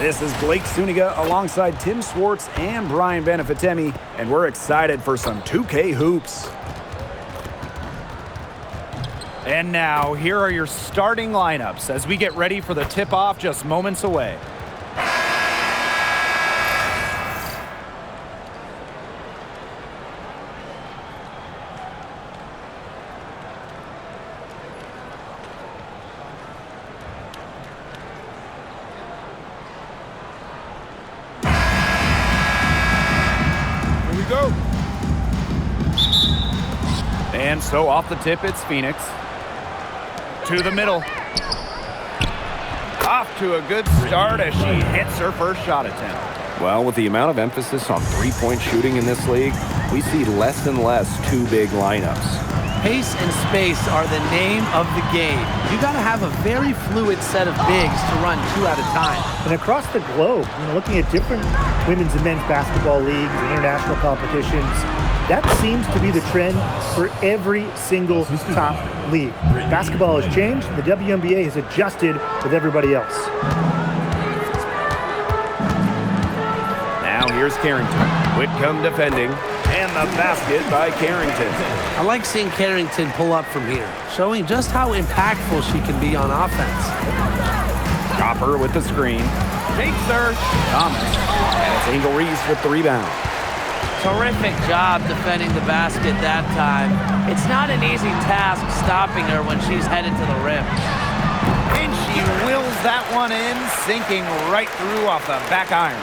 This is Blake Suniga alongside Tim Swartz and Brian Benefitemi, and we're excited for some 2K hoops. And now, here are your starting lineups as we get ready for the tip-off just moments away. Go. And so off the tip, it's Phoenix. To the middle. Off to a good start as she hits her first shot attempt. Well, with the amount of emphasis on three-point shooting in this league, we see less and less two-big lineups. Pace and space are the name of the game. You got to have a very fluid set of bigs to run two at a time. And across the globe, looking at different women's and men's basketball leagues and international competitions, that seems to be the trend for every single top league. Basketball has changed. The WNBA has adjusted with everybody else. Now here's Carrington. Whitcomb defending. And the basket by Carrington. I like seeing Carrington pull up from here, showing just how impactful she can be on offense. Copper with the screen. Takes her. Thomas. And it's Angel Reese with the rebound. Terrific job defending the basket that time. It's not an easy task stopping her when she's headed to the rim. And she wills that one in, sinking right through off the back iron.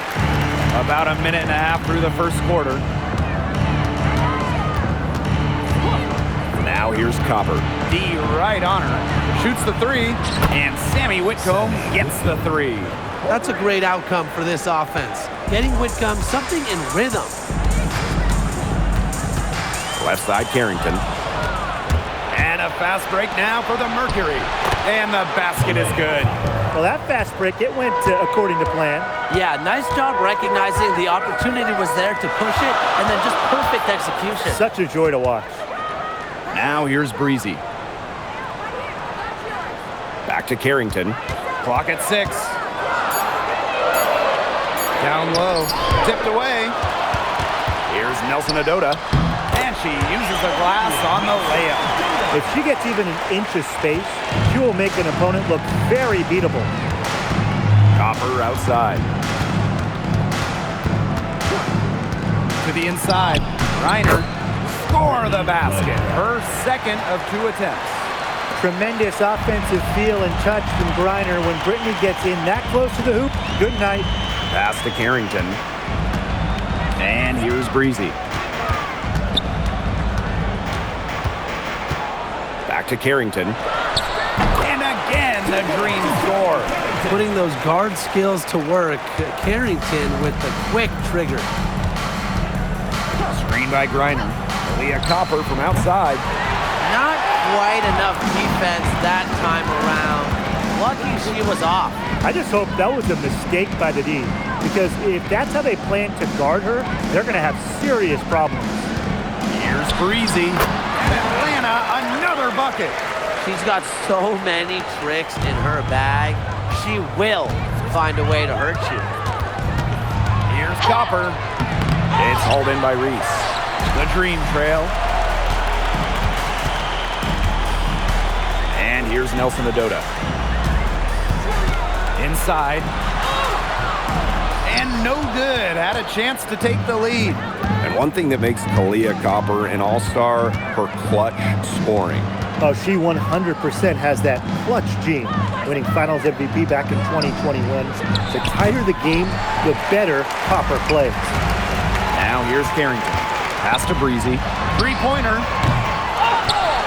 About a minute and a half through the first quarter. Now here's Copper. D right on her. Shoots the three, and Sammy Whitcomb gets the three. That's a great outcome for this offense. Getting Whitcomb something in rhythm. Left side, Carrington. And a fast break now for the Mercury. And the basket is good. Well, that fast break, it went according to plan. Yeah, nice job recognizing the opportunity was there to push it, and then just perfect execution. Such a joy to watch. Now here's Breezy. Back to Carrington. Clock at 6. Down low. Tipped away. Here's Nelson Adota. And she uses the glass on the layup. If she gets even an inch of space, she will make an opponent look very beatable. Copper outside. To the inside. Reiner. Score the basket. Her second of 2 attempts. Tremendous offensive feel and touch from Griner when Brittany gets in that close to the hoop. Good night. Pass to Carrington. And here's Breezy. Back to Carrington. And again, the Dream score. Putting those guard skills to work. Carrington with the quick trigger. Screen by Griner. Leah Copper from outside. Not quite enough defense that time around. Lucky she was off. I just hope that was a mistake by the D, because if that's how they plan to guard her, they're going to have serious problems. Here's Breezy. Atlanta, another bucket. She's got so many tricks in her bag. She will find a way to hurt you. Here's Copper. It's hauled in by Reese. The Dream trail. And here's Nelson Adota. Inside. And no good. Had a chance to take the lead. And one thing that makes Kalia Copper an all-star, her clutch scoring. Oh, she 100% has that clutch gene, winning Finals MVP back in 2021. The tighter the game, the better Copper plays. Now here's Carrington. Pass to Breezy. Three-pointer.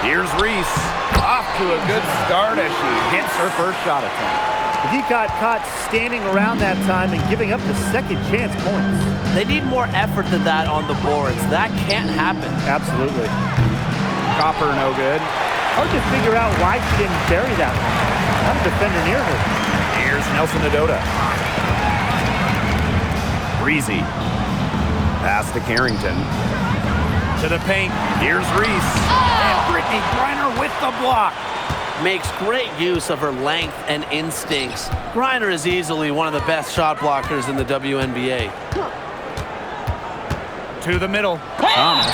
Here's Reese. Off to a good start as she hits her first shot attempt. He got caught standing around that time and giving up the second chance points. They need more effort than that on the boards. That can't happen. Absolutely. Copper no good. Hard to figure out why she didn't bury that one. Not a defender near her. Here's Nelson Adota. Breezy. Pass to Carrington. To the paint. Here's Reese. And Brittany Griner with the block. makes great use of her length and instincts. Griner is easily one of the best shot blockers in the WNBA. To the middle. Thomas.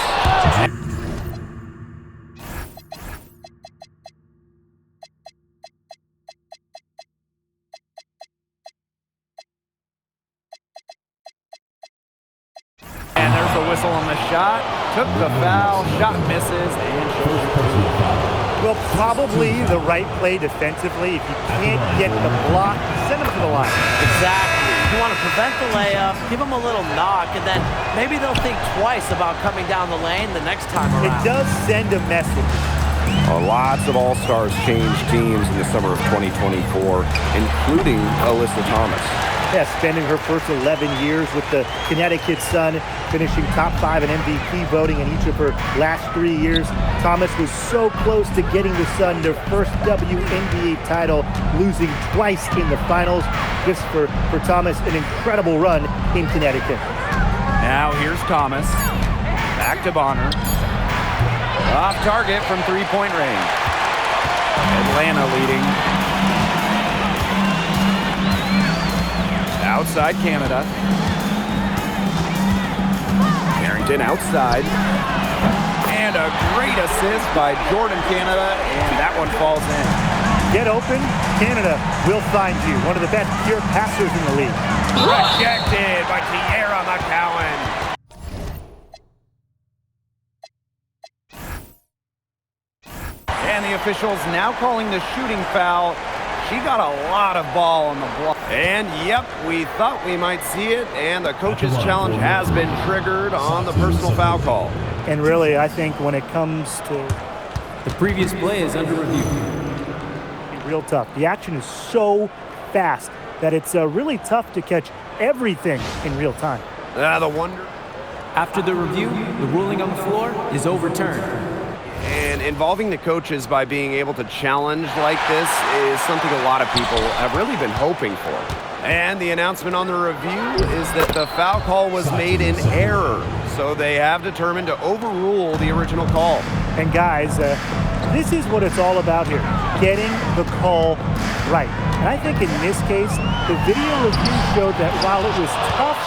And there's the whistle on the shot. Took the foul. Shot misses and shows the Well, probably the right play defensively. If you can't get the block, send them to the line. Exactly. You want to prevent the layup, give them a little knock, and then maybe they'll think twice about coming down the lane the next time around. It does send a message. Lots of All-Stars changed teams in the summer of 2024, including Alyssa Thomas. Yeah, spending her first 11 years with the Connecticut Sun, finishing top 5 in MVP voting in each of her last 3 years. Thomas was so close to getting the Sun their first WNBA title, losing twice in the finals. Just for Thomas, an incredible run in Connecticut. Now here's Thomas. Back to Bonner. Off target from three-point range. Atlanta leading. Outside Canada. Carrington outside. And a great assist by Jordan Canada, and that one falls in. Get open, Canada will find you. One of the best pure passers in the league. Rejected by Tierra McCowan. And the officials now calling the shooting foul. She got a lot of ball on the block. And yep, we thought we might see it, and the coach's challenge has been triggered on the personal foul call. And really, I think when it comes to The previous play is under review. real tough, the action is so fast that it's really tough to catch everything in real time. The wonder. After the review, the ruling on the floor is overturned. And involving the coaches by being able to challenge like this is something a lot of people have really been hoping for. And the announcement on the review is that the foul call was made in error, so they have determined to overrule the original call. And guys, this is what it's all about here, getting the call right. And I think in this case, the video review showed that while it was tough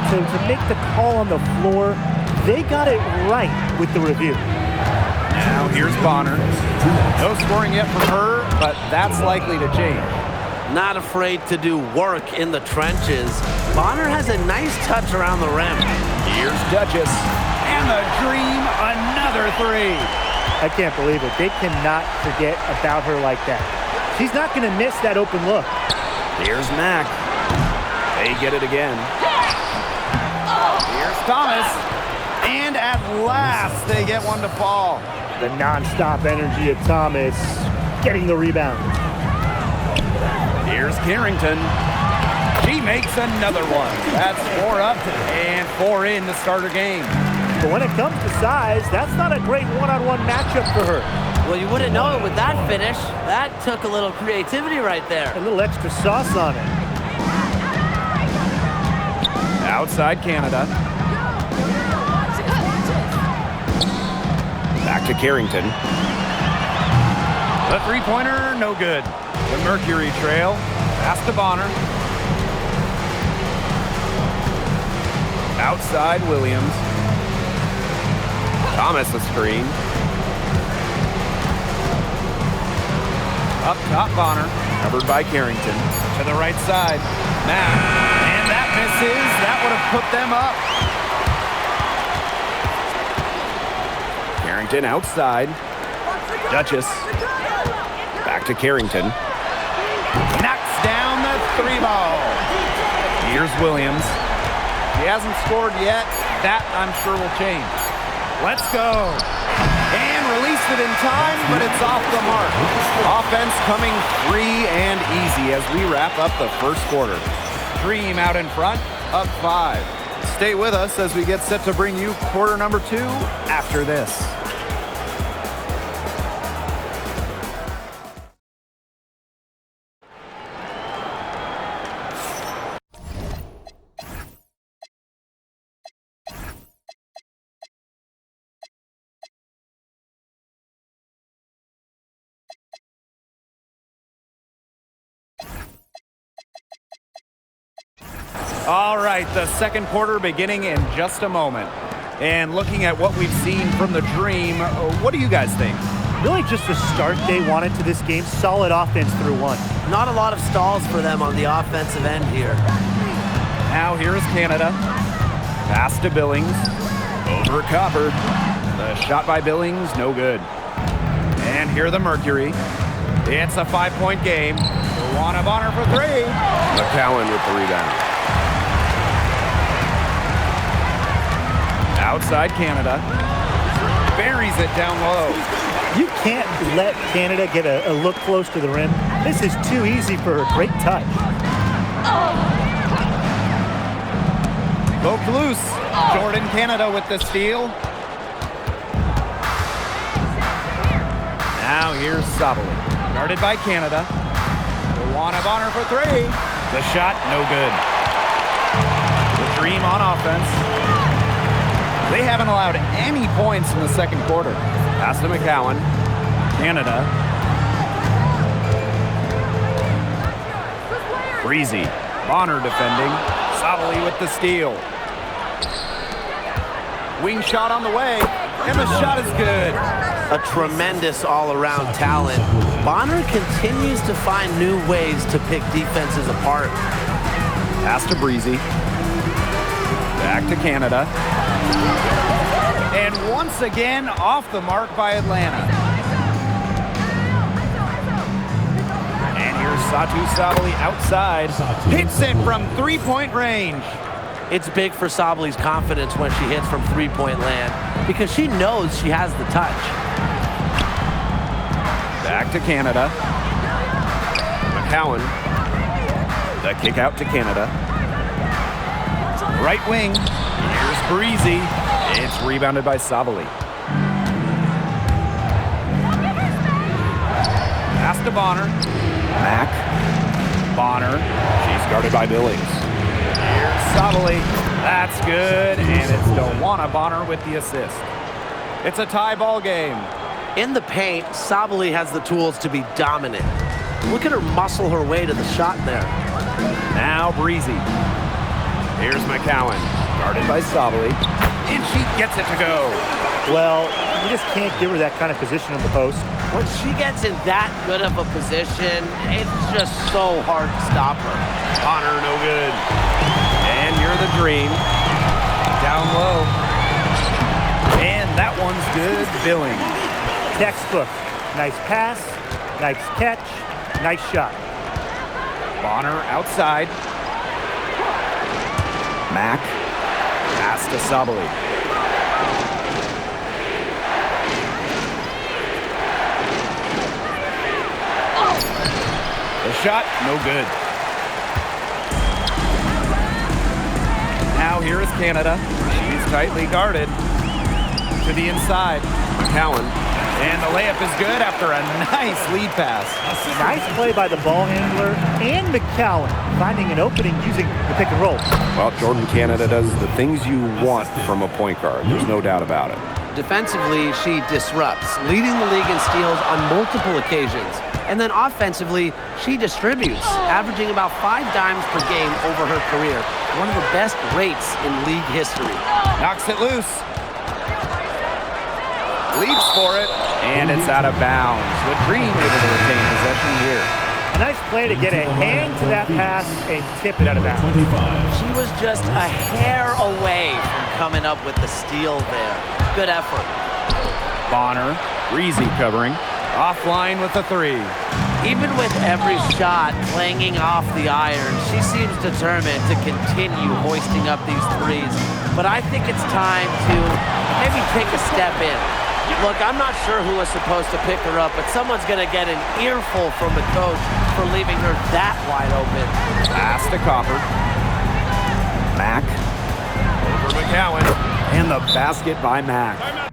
to make the call on the floor, they got it right with the review. Now here's Bonner. No scoring yet from her, but that's likely to change. Not afraid to do work in the trenches. Bonner has a nice touch around the rim. Here's Duchess. And the Dream, another three. I can't believe it. They cannot forget about her like that. She's not going to miss that open look. Here's Mack. They get it again. Here's Thomas. And at last, they get one to fall. The nonstop energy of Thomas getting the rebound. Here's Carrington. She makes another one. That's 4 up and 4 in to start her game. But when it comes to size, that's not a great one-on-one matchup for her. Well, you wouldn't know it with that finish. That took a little creativity right there. A little extra sauce on it. Outside Canada. Back to Carrington. The three-pointer, no good. The Mercury trail. Pass to Bonner. Outside Williams. Thomas a screen. Up top Bonner. Covered by Carrington. To the right side. Now. And that misses. That would have put them up. Carrington outside. Duchess. Back to Carrington. Knocks down the three ball. Here's Williams. He hasn't scored yet. That, I'm sure, will change. Let's go. And released it in time, but it's off the mark. Offense coming free and easy as we wrap up the first quarter. Dream out in front, up 5. Stay with us as we get set to bring you quarter number 2 after this. All right, the second quarter beginning in just a moment. And looking at what we've seen from the Dream, what do you guys think? Really just the start they wanted to this game. Solid offense through one. Not a lot of stalls for them on the offensive end here. Now here is Canada. Pass to Billings. Over Copper. The shot by Billings, no good. And here the Mercury. It's a 5-point game. One of honor for 3. McCowan with the rebound. Outside Canada. Buries it down low. You can't let Canada get a look close to the rim. This is too easy for a great touch. Poked loose. Jordan Canada with the steal. Now here's Sabali. Guarded by Canada. The one of honor for 3. The shot, no good. The Dream on offense. They haven't allowed any points in the second quarter. Pass to McCowan. Canada. Breezy. Bonner defending. Sabali with the steal. Wing shot on the way. And the shot is good. A tremendous all-around talent. Bonner continues to find new ways to pick defenses apart. Pass to Breezy. Back to Canada. And once again, off the mark by Atlanta. And here's Satu Sabali outside. Hits it from three-point range. It's big for Sabali's confidence when she hits from three-point land because she knows she has the touch. Back to Canada. McCowan. The kick out to Canada. Right wing. Here's Breezy. It's rebounded by Sabali. Pass to Bonner. Mack. Bonner. She's guarded by Billings. Here's Sabali. That's good. And it's DeWanna Bonner with the assist. It's a tie ball game. In the paint, Sabali has the tools to be dominant. Look at her muscle her way to the shot there. Now Breezy. Here's McCowan. Guarded by Sabali. And she gets it to go. Well, you just can't give her that kind of position in the post. When she gets in that good of a position, it's just so hard to stop her. Bonner, no good. And you're the Dream. Down low. And that one's good. Billings. Textbook. Nice pass, nice catch, nice shot. Bonner outside. Mack. Pass to Sabali. The shot, no good. Now here is Canada. She's tightly guarded. To the inside. McCowan. And the layup is good after a nice lead pass. Nice play by the ball handler and McCowan, finding an opening using the pick and roll. Well, Jordan Canada does the things you want from a point guard. There's no doubt about it. Defensively, she disrupts, leading the league in steals on multiple occasions. And then offensively, she distributes, averaging about 5 dimes per game over her career. One of the best rates in league history. Knocks it loose. Leaps for it, and it's out of bounds. The Dream able to retain possession here. A nice play to get a hand to that pass and tip it out of bounds. She was just a hair away from coming up with the steal there. Good effort. Bonner, Breezy covering. Offline with the 3. Even with every shot clanging off the iron, she seems determined to continue hoisting up these threes. But I think it's time to maybe take a step in. Look, I'm not sure who was supposed to pick her up, but someone's going to get an earful from the coach for leaving her that wide open. Pass to Copper. Mack. Over McCowan. And the basket by Mack.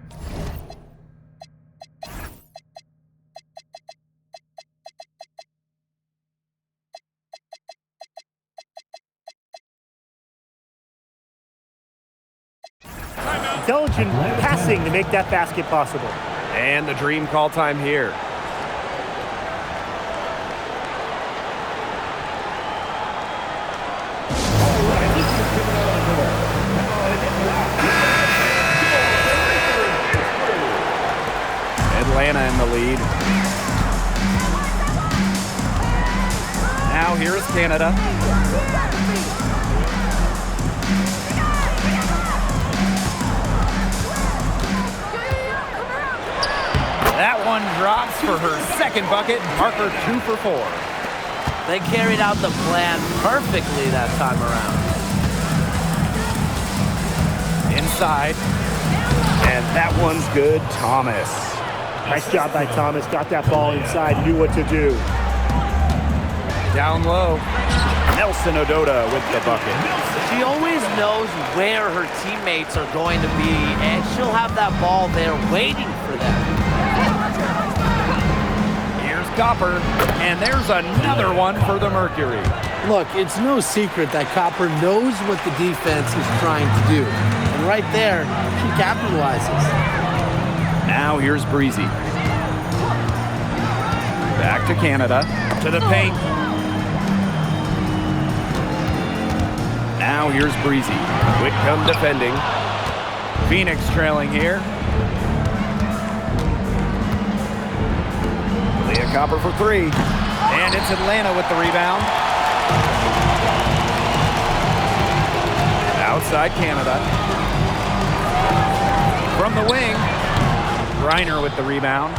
Intelligent passing to make that basket possible. And the Dream call time here. Atlanta in the lead. Now here's Canada. That one drops for her second bucket, marker 2 for 4. They carried out the plan perfectly that time around. Inside, and that one's good, Thomas. Nice job by Thomas. Got that ball inside, knew what to do. Down low, Nelson Odota with the bucket. She always knows where her teammates are going to be, and she'll have that ball there waiting for them. Here's Copper, and there's another one for the Mercury. Look, it's no secret that Copper knows what the defense is trying to do. And right there, she capitalizes. Now here's Breezy. Back to Canada, to the paint. Now here's Breezy. Whitcomb defending. Phoenix trailing here. Leah Copper for 3. And it's Atlanta with the rebound. Outside Canada. From the wing, Reiner with the rebound.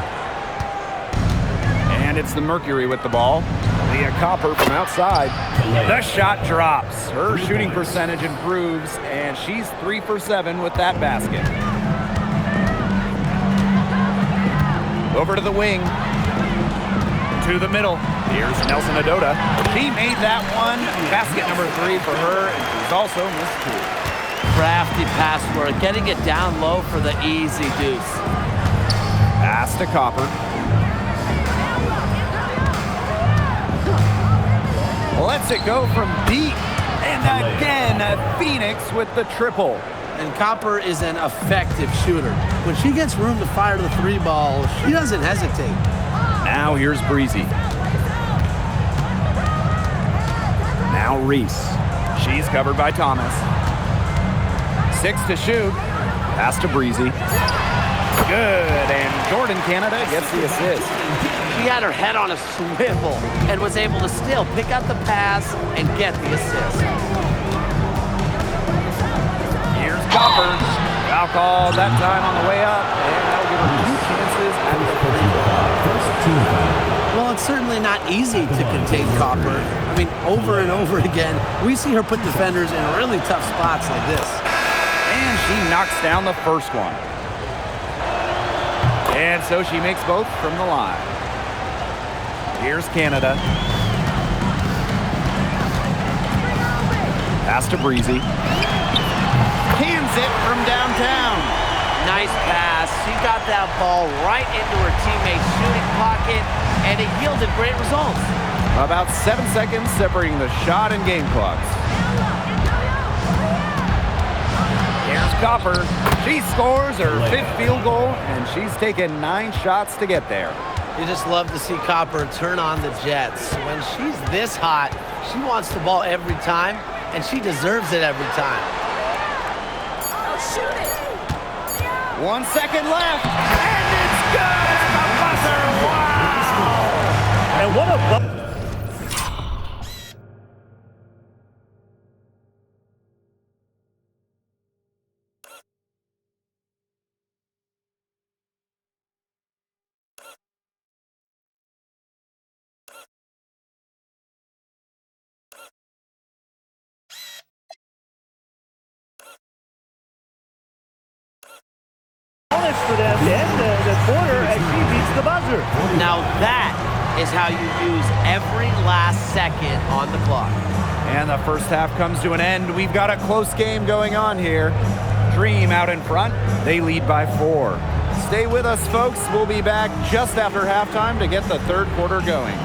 And it's the Mercury with the ball. Leah Copper from outside. The shot drops. Her shooting percentage improves, and she's 3 for 7 with that basket. Over to the wing. To the middle. Here's Nelson Odota. She made that one. Basket number 3 for her, and she's also missed 2. Crafty pass work, getting it down low for the easy deuce. Pass to Copper. Lets it go from deep. And again, Phoenix with the triple. And Copper is an effective shooter. When she gets room to fire the 3 ball, she doesn't hesitate. Now here's Breezy. Now Reese. She's covered by Thomas. 6 to shoot. Pass to Breezy. Good, and Jordan Canada gets the assist. She had her head on a swivel and was able to still pick out the pass and get the assist. Here's Copper. Foul call that time on the way up, and that'll give her 2 chances at the free throw. Well, it's certainly not easy to contain Copper. I mean, over and over again, we see her put defenders in really tough spots like this. And she knocks down the first one. And so she makes both from the line. Here's Canada. Pass to Breezy. Cans it from downtown. Nice pass. She got that ball right into her teammate's shooting pocket, and it yielded great results. About 7 seconds separating the shot and game clocks. Here's Copper. She scores her 5th field goal, and she's taken 9 shots to get there. You just love to see Copper turn on the Jets. When she's this hot, she wants the ball every time, and she deserves it every time. 1 second left, and it's good! It's the buzzer! Wow! And what a bonus for them to end the quarter as she beats the buzzer. Now that is how you use every last second on the clock. And the first half comes to an end. We've got a close game going on here. Dream out in front. They lead by 4. Stay with us, folks. We'll be back just after halftime to get the third quarter going.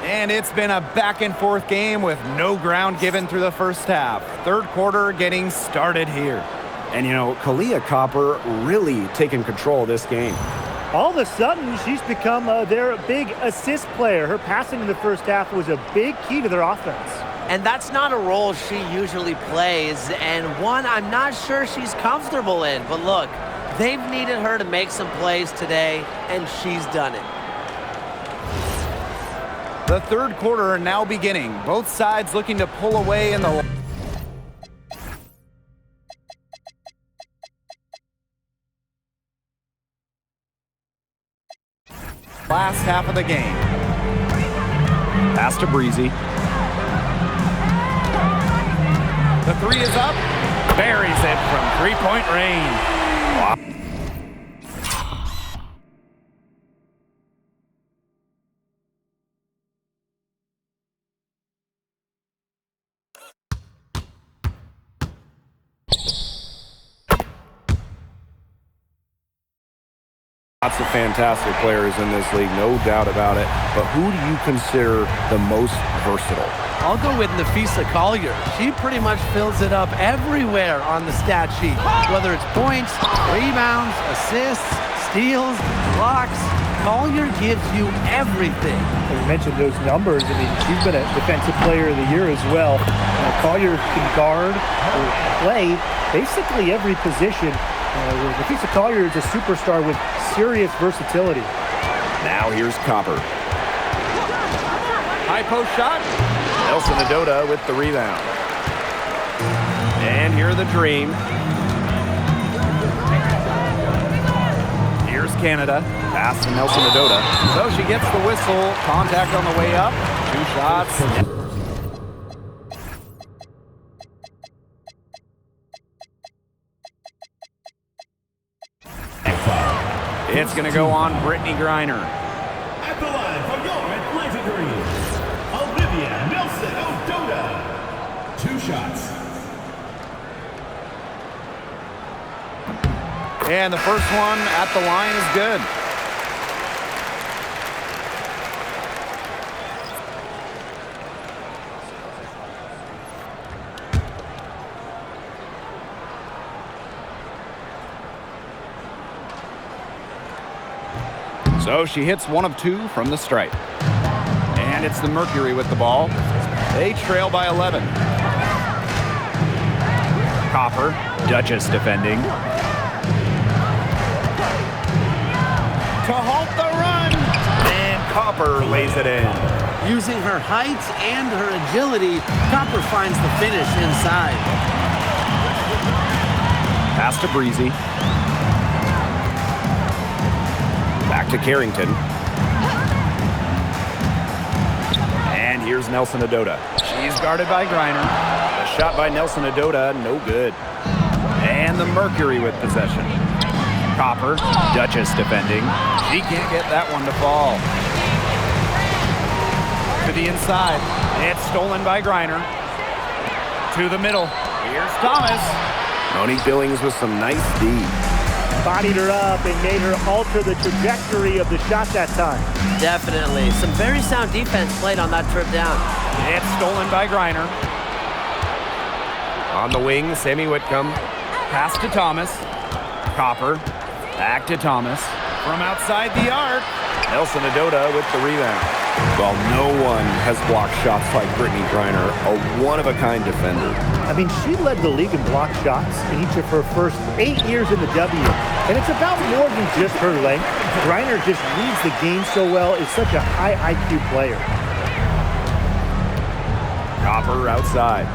And it's been a back-and-forth game with no ground given through the first half. Third quarter getting started here. And, you know, Kalia Copper really taking control of this game. All of a sudden, she's become their big assist player. Her passing in the first half was a big key to their offense. And that's not a role she usually plays, and one I'm not sure she's comfortable in. But look, they've needed her to make some plays today, and she's done it. The third quarter now beginning. Both sides looking to pull away in the last half of the game. Pass to Breezy. The three is up. Buries it from three-point range. Lots of fantastic players in this league, no doubt about it. But who do you consider the most versatile? I'll go with Nafisa Collier. She pretty much fills it up everywhere on the stat sheet, whether it's points, rebounds, assists, steals, blocks. Collier gives you everything. You mentioned those numbers. I mean, she's been a defensive player of the year as well. Collier can guard or play basically every position. Nafisa Collier is a superstar with serious versatility. Now here's Copper. High post shot. Nelson Adota with the rebound. And here are the Dream. Here's Canada. Pass to Nelson Adota. So she gets the whistle. Contact on the way up. 2 shots. It's going to go on Brittany Griner. At the line from your Atlanta Dreams, Olivia Nelson Odota. 2 shots. And the first one at the line is good. So she hits 1 of 2 from the stripe. And it's the Mercury with the ball. They trail by 11. Copper. Duchess defending. To halt the run. And Copper lays it in. Using her height and her agility, Copper finds the finish inside. Pass to Breezy. Back to Carrington. And here's Nelson Adota. She's guarded by Griner. A shot by Nelson Adota, no good. And the Mercury with possession. Copper. Duchess defending. She can't get that one to fall. To the inside. It's stolen by Griner. To the middle. Here's Thomas. Monique Billings with some nice D. Bodied her up and made her alter the trajectory of the shot that time. Definitely. Some very sound defense played on that trip down. It's stolen by Griner. On the wing, Sammy Whitcomb. Pass to Thomas. Copper. Back to Thomas. From outside the arc. Nelson Adota with the rebound. Well, no one has blocked shots like Brittany Griner, a one-of-a-kind defender. I mean, she led the league in block shots in each of her first 8 years in the W. And it's about more than just her length. Griner just reads the game so well, is such a high IQ player. Copper outside.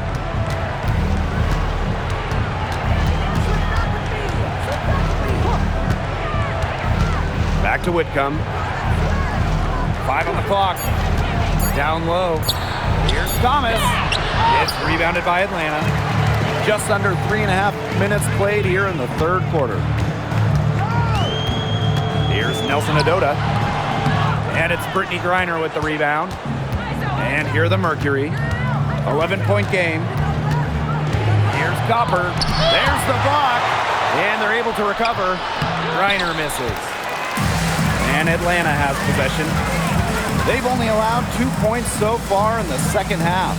Back to Whitcomb. 5 on the clock. Down low. Here's Thomas. It's rebounded by Atlanta. Just under 3.5 minutes played here in the third quarter. Here's Nelson Adota. And it's Brittany Griner with the rebound. And here are the Mercury. 11-point game. Here's Copper. There's the block. And they're able to recover. Griner misses. And Atlanta has possession. They've only allowed 2 points so far in the second half.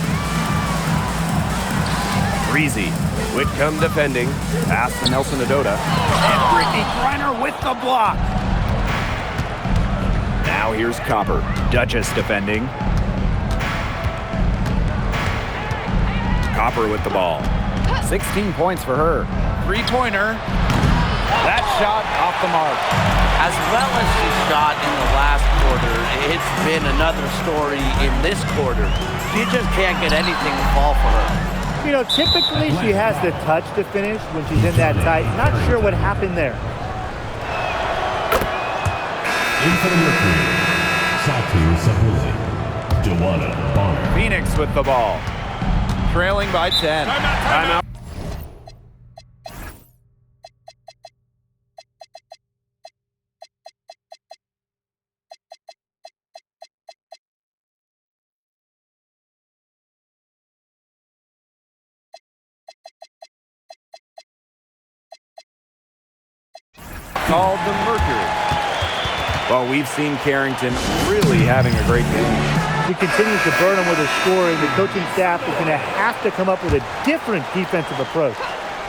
Breezy. Whitcomb defending. Pass to Nelson Adota. And Brittany Griner with the block. Now here's Copper. Duchess defending. Copper with the ball. 16 points for her. Three-pointer. That shot off the mark. As well as she shot in the last quarter, it's been another story in this quarter. She just can't get anything to fall for her. You know, typically she has the touch to finish when she's in that tight. Not sure what happened there. In for the Mercury, Satu Sabuli, Joanna Bonner. Phoenix with the ball. Trailing by 10. Timeout. Called the Mercury. Well, we've seen Carrington really having a great game. He continues to burn them with his scoring. The coaching staff is going to have to come up with a different defensive approach.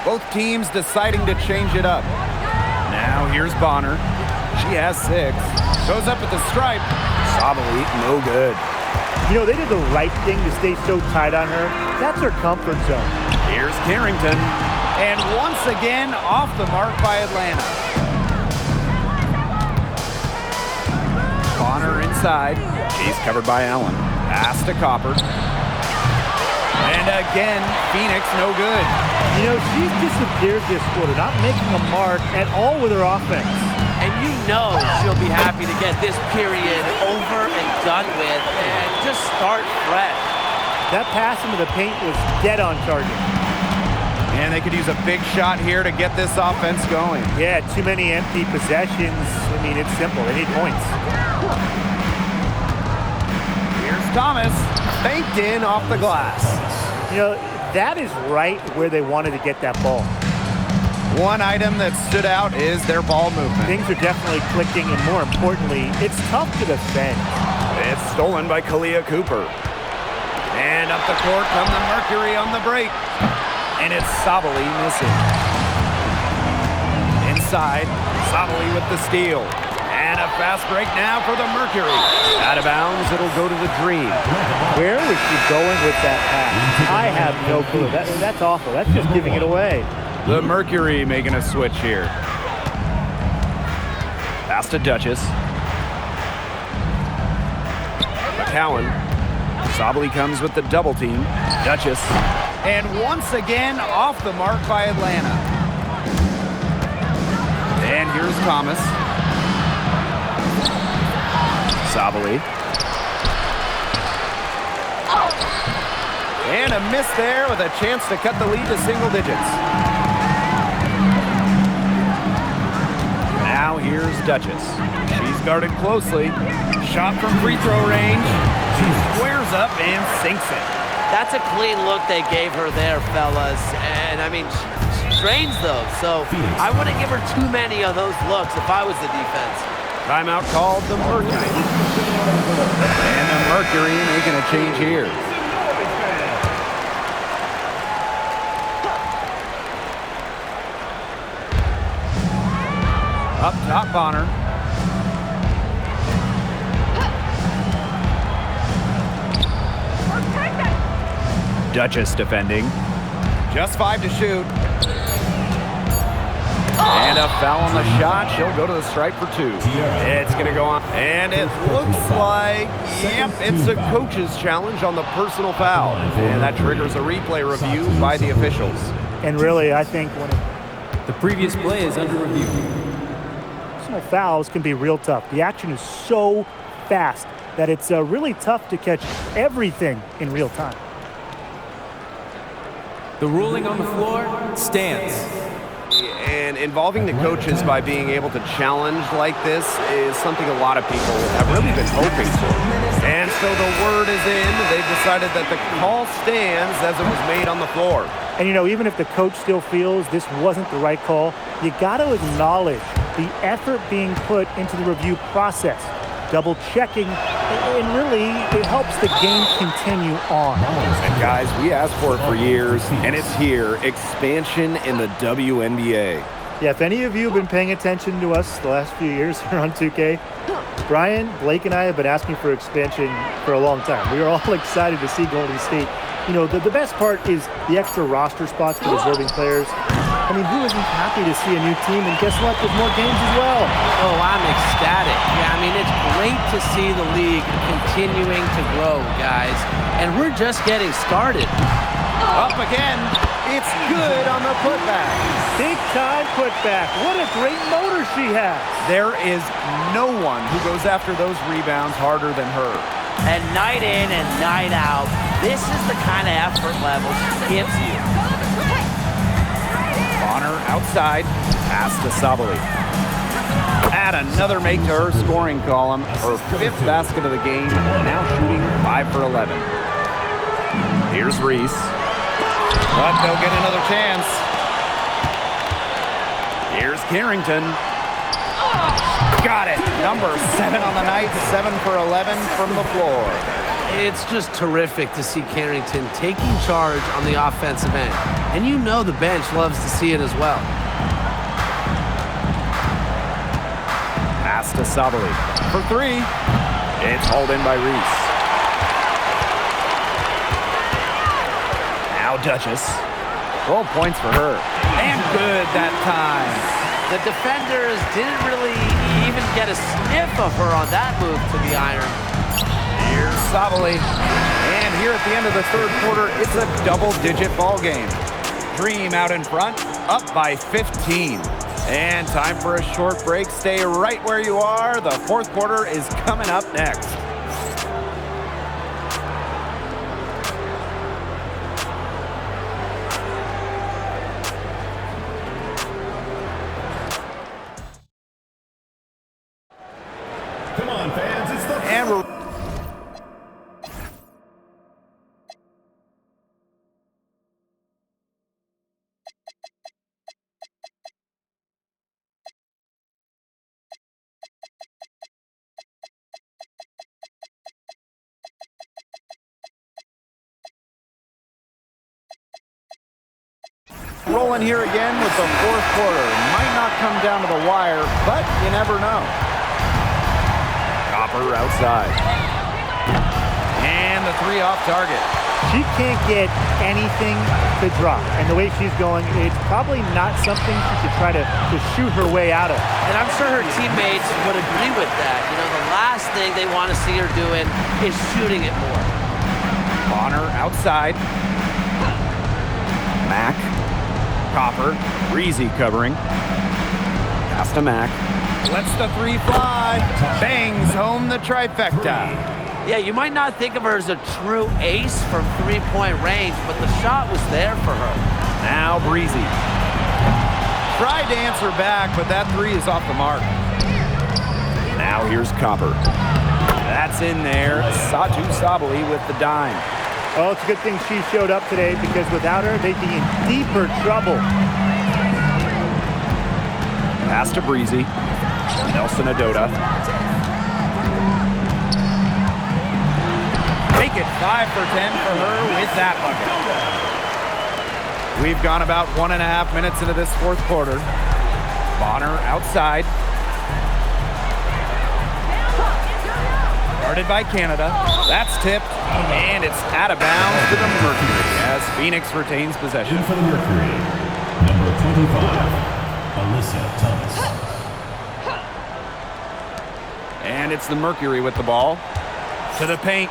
Both teams deciding to change it up. Now here's Bonner. She has 6. Goes up at the stripe. Sabali, no good. You know, they did the right thing to stay so tight on her. That's her comfort zone. Here's Carrington. And once again, off the mark by Atlanta. Bonner inside. She's covered by Allen. Pass to Copper. And again, Phoenix no good. You know, she's disappeared this quarter, not making a mark at all with her offense. And you know she'll be happy to get this period over and done with and just start fresh. That pass into the paint was dead on target. And they could use a big shot here to get this offense going. Yeah, too many empty possessions. I mean, it's simple. They need points. Here's Thomas. Faked in off the glass. You know, that is right where they wanted to get that ball. One item that stood out is their ball movement. Things are definitely clicking, and more importantly, it's tough to defend. It's stolen by Kalia Cooper. And up the court come the Mercury on the break. And it's Sabali missing. Inside, Sabali with the steal. And a fast break now for the Mercury. Out of bounds, it'll go to the Dream. Where was she going with that pass? I have no clue. That's awful. That's just giving it away. The Mercury making a switch here. Pass to Duchess. McCowan. Sabali comes with the double team. Duchess. And once again, off the mark by Atlanta. And here's Thomas. Sabali. And a miss there with a chance to cut the lead to single digits. Now here's Duchess. She's guarded closely. Shot from free throw range. She squares up and sinks it. That's a clean look they gave her there, fellas. And, I mean, she drains those. So I wouldn't give her too many of those looks if I was the defense. Timeout called the Mercury. And the Mercury making a change here. Up top, Bonner. Duchess defending. Just 5 to shoot. And a foul on the shot. She'll go to the stripe for 2. It's going to go on. And it looks like, yep, it's a coach's challenge on the personal foul. And that triggers a replay review by the officials. And really, I think when The previous play is under review. personal fouls can be real tough. The action is so fast that it's really tough to catch everything in real time. The ruling on the floor stands. And involving the coaches by being able to challenge like this is something a lot of people have really been hoping for. And so the word is in. They've decided that the call stands as it was made on the floor. And, you know, even if the coach still feels this wasn't the right call, you got to acknowledge the effort being put into the review process. double checking, and really it helps the game continue on. And guys, we asked for it for years, and it's here. Expansion in the WNBA. Yeah, if any of you have been paying attention to us the last few years here on 2K, Brian, Blake, and I have been asking for expansion for a long time. We are all excited to see Golden State. You know, the best part is the extra roster spots for deserving players. I mean, who isn't happy to see a new team? And guess what? There's more games as well. Oh, I'm ecstatic. Yeah, I mean, it's great to see the league continuing to grow, guys. And we're just getting started. Up again. It's good on the putback. Big time putback. What a great motor she has. There is no one who goes after those rebounds harder than her. And night in and night out, this is the kind of effort level she gives you. Bonner outside, pass to Sabali. Add another make to her scoring column. Her 5th basket of the game, now shooting 5 for 11. Here's Reese. But they'll get another chance. Here's Carrington. Got it. Number 7 on the night, 7 for 11 from the floor. It's just terrific to see Carrington taking charge on the offensive end. And you know the bench loves to see it as well. Pass to Sabali for 3. It's hauled in by Reese. Now Duchess. 12 points for her. And good that time. The defenders didn't really even get a sniff of her on that move to the iron. Here's Sabali. And here at the end of the 3rd quarter, it's a double-digit ball game. Dream out in front, up by 15. And time for a short break. Stay right where you are. The 4th quarter is coming up next. Come on, fans, it's the... And we're... rolling here again with the 4th quarter. Might not come down to the wire, but you never know. Copper outside. And the 3 off target. She can't get anything to drop. And the way she's going, it's probably not something she should try to shoot her way out of. And I'm sure her teammates would agree with that. You know, the last thing they want to see her doing is shooting it more. Bonner outside. Mack. Copper. Breezy covering. Pass to Mack. Lets the 3 fly. Bangs home the trifecta. Yeah, you might not think of her as a true ace from 3-point range, but the shot was there for her. Now Breezy. Tried to answer back, but that 3 is off the mark. Now here's Copper. That's in there. Satu Sabali with the dime. Oh, it's a good thing she showed up today because without her, they'd be in deeper trouble. Pass to Breezy. Nelson Adota. Make it 5 for 10 for her with that bucket. We've gone about 1.5 minutes into this 4th quarter. Bonner outside. Guarded by Canada. That's tipped, and it's out of bounds to the Mercury as Phoenix retains possession. In for the Mercury, number 25, Alyssa Thomas. And it's the Mercury with the ball. To the paint.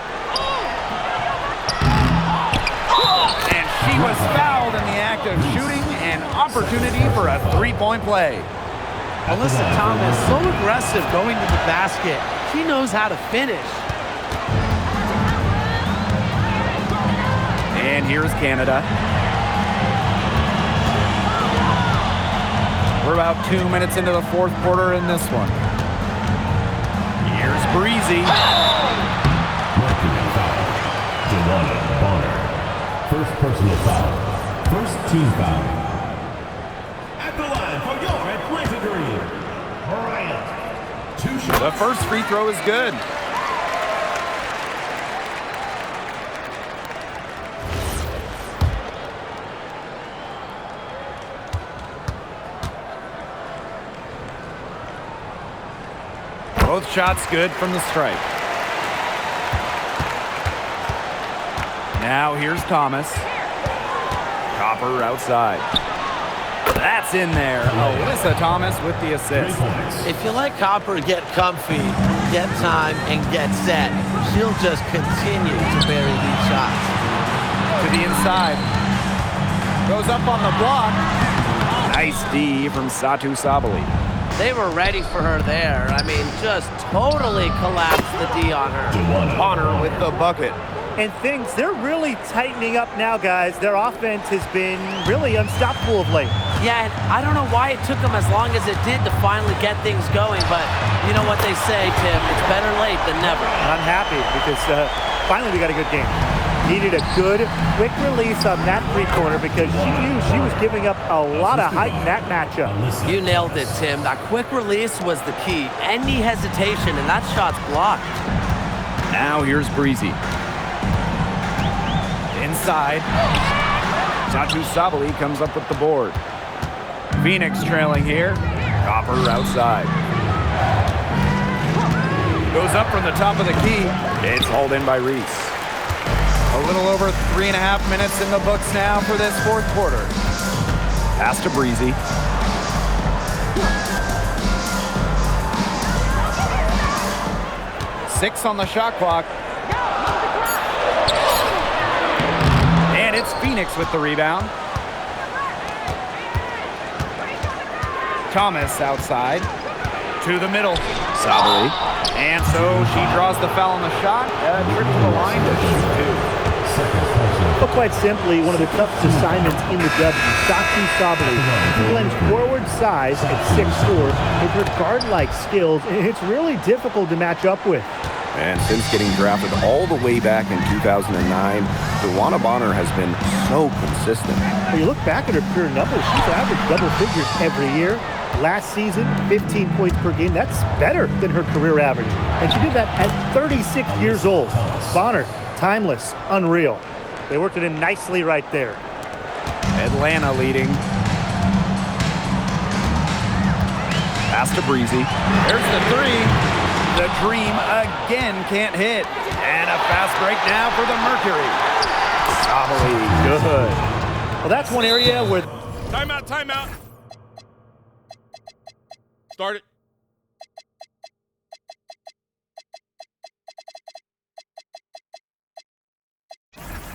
And she was fouled in the act of shooting, an opportunity for a 3-point play. Alyssa Thomas, so aggressive going to the basket. She knows how to finish. And here's Canada. We're about 2 minutes into the 4th quarter in this one. Here's Breezy. Mercury foul. Jelana Bonner. First personal foul. First team foul. At the line for your Atlanta Dream, Bryant. 2 2 shots. The first free throw is good. Both shots good from the stripe. Now here's Thomas. Copper outside. That's in there. Alyssa Thomas with the assist. If you let Copper get comfy, get time, and get set, she'll just continue to bury these shots. To the inside. Goes up on the block. Nice D from Satu Sabali. They were ready for her there. I mean, just totally collapsed the D on her. Bonner with the bucket. And they're really tightening up now, guys. Their offense has been really unstoppable of late. Yeah, and I don't know why it took them as long as it did to finally get things going, but you know what they say, Tim, it's better late than never. And I'm happy because finally we got a good game. Needed a good, quick release on that three-pointer because she knew she was giving up a lot of height in that matchup. You nailed it, Tim. That quick release was the key. Any hesitation, and that shot's blocked. Now here's Breezy. Inside. Satu Sabali comes up with the board. Phoenix trailing here. Copper outside. Goes up from the top of the key. It's hauled in by Reese. A little over 3.5 minutes in the books now for this fourth quarter. Pass to Breezy. Six on the shot clock. And it's Phoenix with the rebound. Thomas outside. To the middle. Sabali. And so she draws the foul on the shot. A trip to the line to shoot two. But quite simply, one of the toughest assignments in the W. Satu Sabali blends forward size at 6'4" with her guard-like skills, and it's really difficult to match up with. And since getting drafted all the way back in 2009, DeWanna Bonner has been so consistent. When you look back at her career numbers, she's averaged double figures every year. Last season, 15 points per game. That's better than her career average. And she did that at 36 years old. Bonner, timeless, unreal. They worked it in nicely right there. Atlanta leading. Pass to Breezy. There's the three. The Dream again can't hit. And a fast break now for the Mercury. Sabali, good. Well, that's one area where... Timeout, timeout. Start it.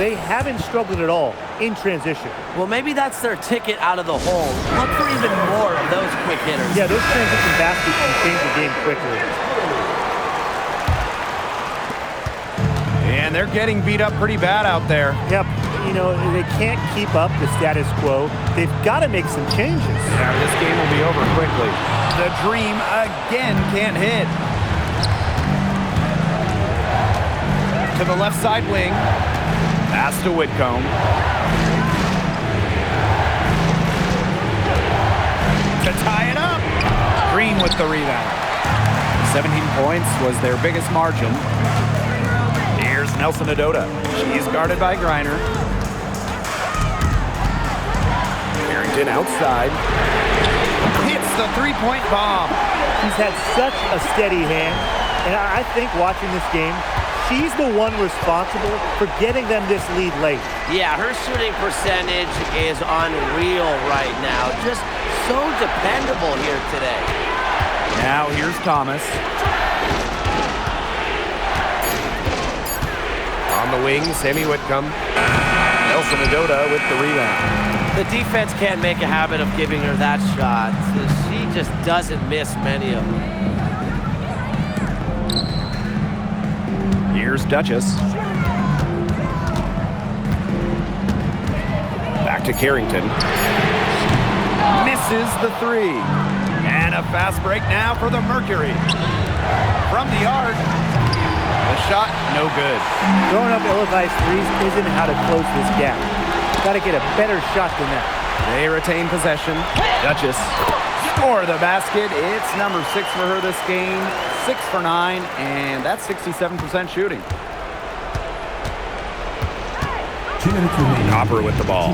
they haven't struggled at all in transition. Well, maybe that's their ticket out of the hole. Look for even more of those quick hitters. Yeah, those transition baskets can change the game quickly. And they're getting beat up pretty bad out there. Yep. You know, they can't keep up the status quo. They've got to make some changes. Yeah, this game will be over quickly. The Dream again can't hit. To the left side wing. Pass to Whitcomb. To tie it up. Green with the rebound. 17 points was their biggest margin. Here's Nelson Adota. She's guarded by Griner. Harrington outside. Hits the three-point bomb. She's had such a steady hand, and I think watching this game, she's the one responsible for getting them this lead late. Yeah, her shooting percentage is unreal right now. Just so dependable here today. Now here's Thomas. On the wing, Sammy Whitcomb. Nelson Adota with the rebound. The defense can't make a habit of giving her that shot. She just doesn't miss many of them. Here's Duchess. Back to Carrington. Misses the three. And a fast break now for the Mercury. From the arc. The shot, no good. Throwing up ill-advised threes isn't how to close this gap. Got to get a better shot than that. They retain possession. Duchess For the basket, it's number 6 for her this game. 6 for 9, and that's 67% shooting. 2 minutes remaining. Copper with the ball.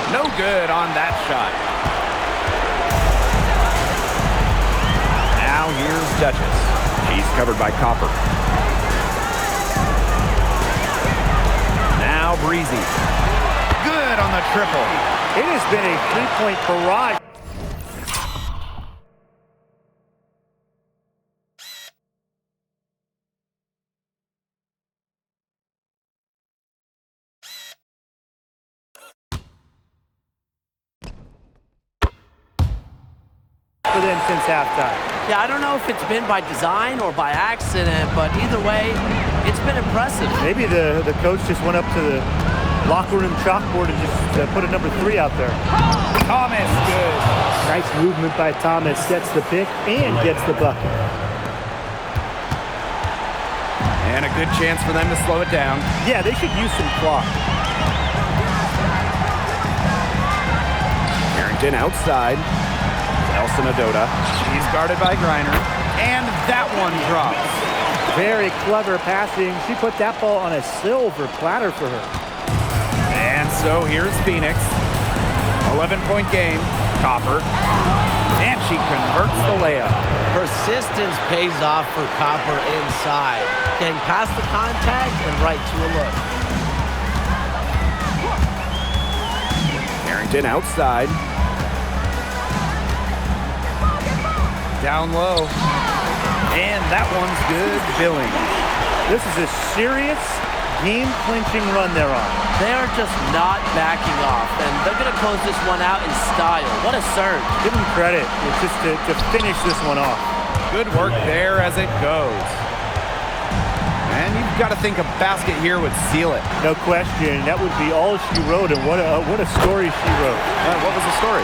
No good on that shot. Now here's Duchess. She's covered by Copper. Now Breezy. Good on the triple. It has been a three-point barrage. For them since halftime. Yeah, I don't know if it's been by design or by accident, but either way, it's been impressive. Maybe the coach just went up to the locker room chalkboard and just put a number 3 out there. Thomas, good. Nice movement by Thomas. Gets the pick and gets the bucket. And a good chance for them to slow it down. Yeah, they should use some clock. Carrington outside. Elson Adota. She's guarded by Griner. And that one drops. Very clever passing. She put that ball on a silver platter for her. And so here's Phoenix. 11-point game. Copper. And she converts the layup. Persistence pays off for Copper inside. Getting past the contact and right to a look. Carrington outside. Down low. And that one's good. Billing. This is a serious game-clinching run they're on. They're just not backing off, and they're going to close this one out in style. What a surge. Give them credit. It's just to finish this one off. Good work there as it goes. And you've got to think a basket here would seal it. No question. That would be all she wrote, and what a story she wrote. What was the story?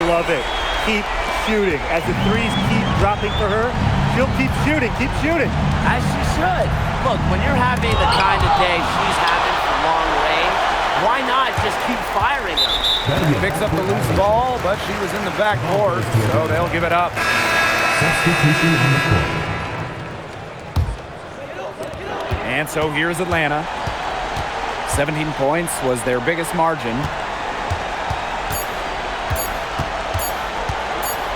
Love it. Keep shooting. As the threes keep dropping for her, she'll keep shooting. Keep shooting. As she should. Look, when you're having the kind of day she's having from long range, why not just keep firing her? She picks up the loose ball, but she was in the back court, so they'll give it up. Substitution on the court. And so here's Atlanta. 17 points was their biggest margin.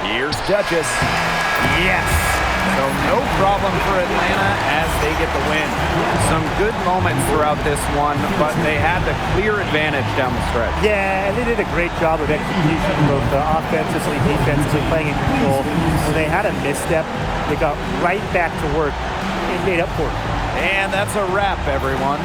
Here's Duchess. Yes. So no problem for Atlanta as they get the win. Some good moments throughout this one, but they had the clear advantage down the stretch. Yeah, and they did a great job of execution, both offensively, defensively, playing in control. When they had a misstep, they got right back to work and made up for it. And that's a wrap, everyone.